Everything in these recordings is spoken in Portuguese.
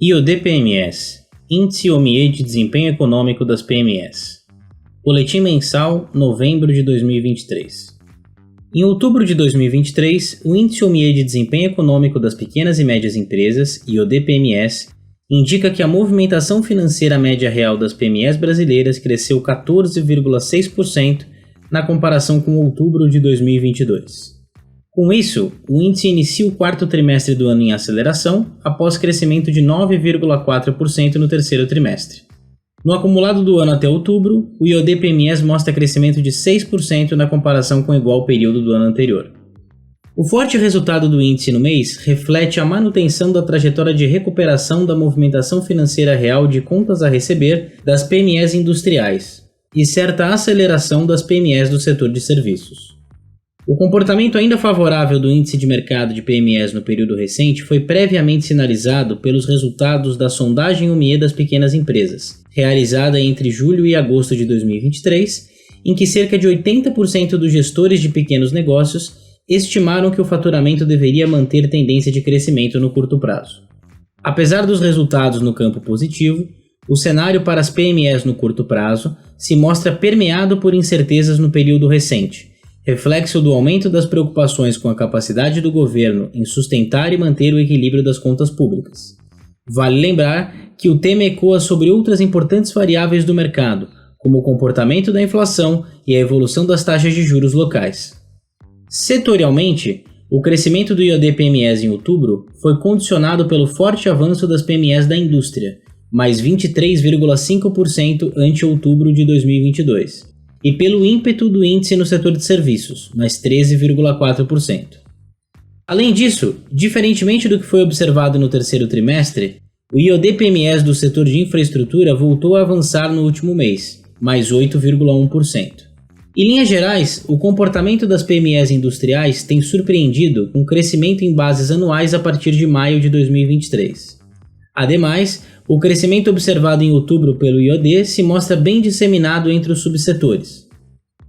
IOD-PMS, Índice OMIE de Desempenho Econômico das PMEs. Boletim mensal, novembro de 2023. Em outubro de 2023, o Índice OMIE de Desempenho Econômico das Pequenas e Médias Empresas, IOD-PMS, indica que a movimentação financeira média real das PMEs brasileiras cresceu 14,6% na comparação com outubro de 2022. Com isso, o índice inicia o quarto trimestre do ano em aceleração, após crescimento de 9,4% no terceiro trimestre. No acumulado do ano até outubro, o IOD-PMS mostra crescimento de 6% na comparação com o igual período do ano anterior. O forte resultado do índice no mês reflete a manutenção da trajetória de recuperação da movimentação financeira real de contas a receber das PMEs industriais e certa aceleração das PMEs do setor de serviços. O comportamento ainda favorável do índice de mercado de PMEs no período recente foi previamente sinalizado pelos resultados da sondagem OMIE das pequenas empresas, realizada entre julho e agosto de 2023, em que cerca de 80% dos gestores de pequenos negócios estimaram que o faturamento deveria manter tendência de crescimento no curto prazo. Apesar dos resultados no campo positivo, o cenário para as PMEs no curto prazo se mostra permeado por incertezas no período recente, reflexo do aumento das preocupações com a capacidade do governo em sustentar e manter o equilíbrio das contas públicas. Vale lembrar que o tema ecoa sobre outras importantes variáveis do mercado, como o comportamento da inflação e a evolução das taxas de juros locais. Setorialmente, o crescimento do IOD-PMS em outubro foi condicionado pelo forte avanço das PMEs da indústria, mais 23,5% ante outubro de 2022. E pelo ímpeto do índice no setor de serviços, mais 13,4%. Além disso, diferentemente do que foi observado no terceiro trimestre, o IOD-PMS do setor de infraestrutura voltou a avançar no último mês, mais 8,1%. Em linhas gerais, o comportamento das PMEs industriais tem surpreendido com crescimento em bases anuais a partir de maio de 2023. Ademais, o crescimento observado em outubro pelo IOD se mostra bem disseminado entre os subsetores.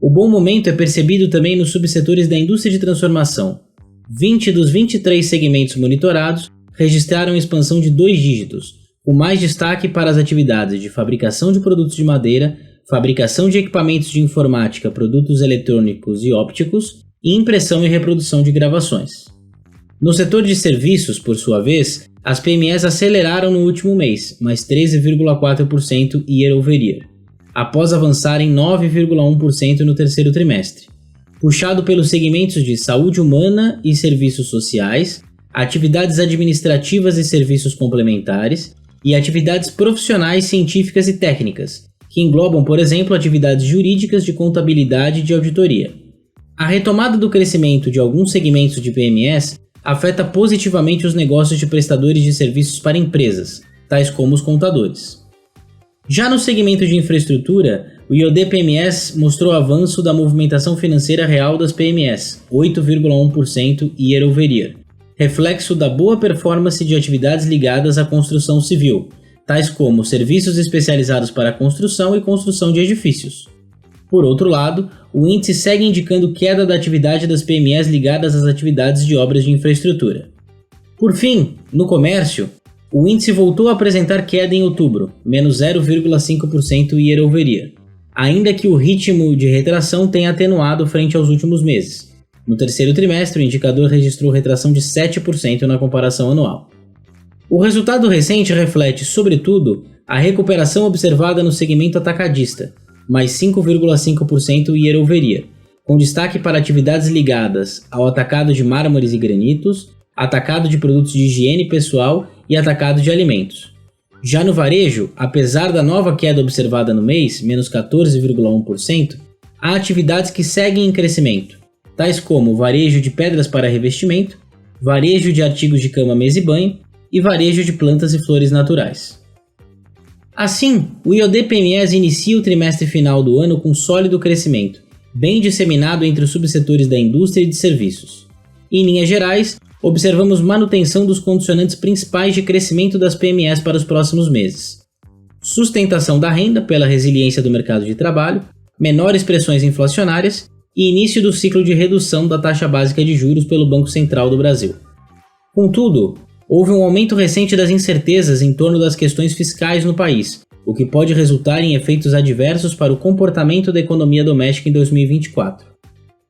O bom momento é percebido também nos subsetores da indústria de transformação. 20 dos 23 segmentos monitorados registraram expansão de 2 dígitos, com mais destaque para as atividades de fabricação de produtos de madeira, fabricação de equipamentos de informática, produtos eletrônicos e ópticos e impressão e reprodução de gravações. No setor de serviços, por sua vez, as PMEs aceleraram no último mês, mais 13,4% year over year, após avançarem 9,1% no terceiro trimestre, puxado pelos segmentos de saúde humana e serviços sociais, atividades administrativas e serviços complementares e atividades profissionais científicas e técnicas, que englobam, por exemplo, atividades jurídicas de contabilidade e de auditoria. A retomada do crescimento de alguns segmentos de PMEs afeta positivamente os negócios de prestadores de serviços para empresas, tais como os contadores. Já no segmento de infraestrutura, o IOD-PMS mostrou avanço da movimentação financeira real das PMEs, 8,1% year over year, reflexo da boa performance de atividades ligadas à construção civil, tais como serviços especializados para a construção e construção de edifícios. Por outro lado, o índice segue indicando queda da atividade das PMEs ligadas às atividades de obras de infraestrutura. Por fim, no comércio, o índice voltou a apresentar queda em outubro, menos 0,5% year over year, ainda que o ritmo de retração tenha atenuado frente aos últimos meses. No terceiro trimestre, o indicador registrou retração de 7% na comparação anual. O resultado recente reflete, sobretudo, a recuperação observada no segmento atacadista, mais 5,5% year over year, com destaque para atividades ligadas ao atacado de mármores e granitos, atacado de produtos de higiene pessoal e atacado de alimentos. Já no varejo, apesar da nova queda observada no mês, menos 14,1%, há atividades que seguem em crescimento, tais como varejo de pedras para revestimento, varejo de artigos de cama, mesa e banho e varejo de plantas e flores naturais. Assim, o IOD-PMS inicia o trimestre final do ano com sólido crescimento, bem disseminado entre os subsetores da indústria e de serviços. Em linhas gerais, observamos manutenção dos condicionantes principais de crescimento das PMEs para os próximos meses. Sustentação da renda pela resiliência do mercado de trabalho, menores pressões inflacionárias e início do ciclo de redução da taxa básica de juros pelo Banco Central do Brasil. Contudo, houve um aumento recente das incertezas em torno das questões fiscais no país, o que pode resultar em efeitos adversos para o comportamento da economia doméstica em 2024.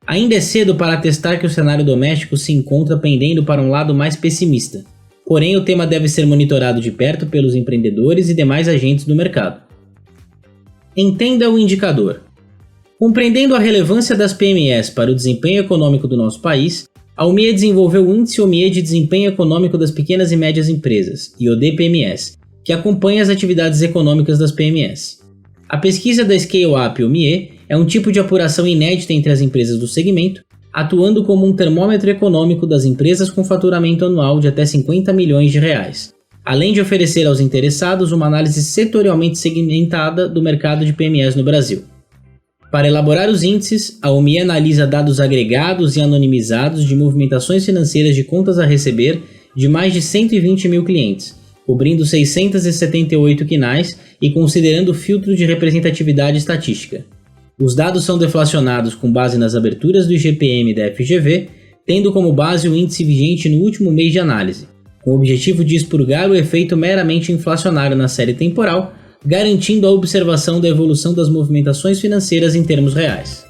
Ainda é cedo para atestar que o cenário doméstico se encontra pendendo para um lado mais pessimista, porém o tema deve ser monitorado de perto pelos empreendedores e demais agentes do mercado. Entenda o indicador. Compreendendo a relevância das PMEs para o desempenho econômico do nosso país, a UMIE desenvolveu o Índice UMIE de Desempenho Econômico das Pequenas e Médias Empresas, IOD-PMEs, que acompanha as atividades econômicas das PMEs. A pesquisa da Scale Up UMIE é um tipo de apuração inédita entre as empresas do segmento, atuando como um termômetro econômico das empresas com faturamento anual de até 50 milhões de reais, além de oferecer aos interessados uma análise setorialmente segmentada do mercado de PMEs no Brasil. Para elaborar os índices, a UMIE analisa dados agregados e anonimizados de movimentações financeiras de contas a receber de mais de 120 mil clientes, cobrindo 678 quinais e considerando o filtro de representatividade estatística. Os dados são deflacionados com base nas aberturas do IGPM da FGV, tendo como base o índice vigente no último mês de análise, com o objetivo de expurgar o efeito meramente inflacionário na série temporal, garantindo a observação da evolução das movimentações financeiras em termos reais.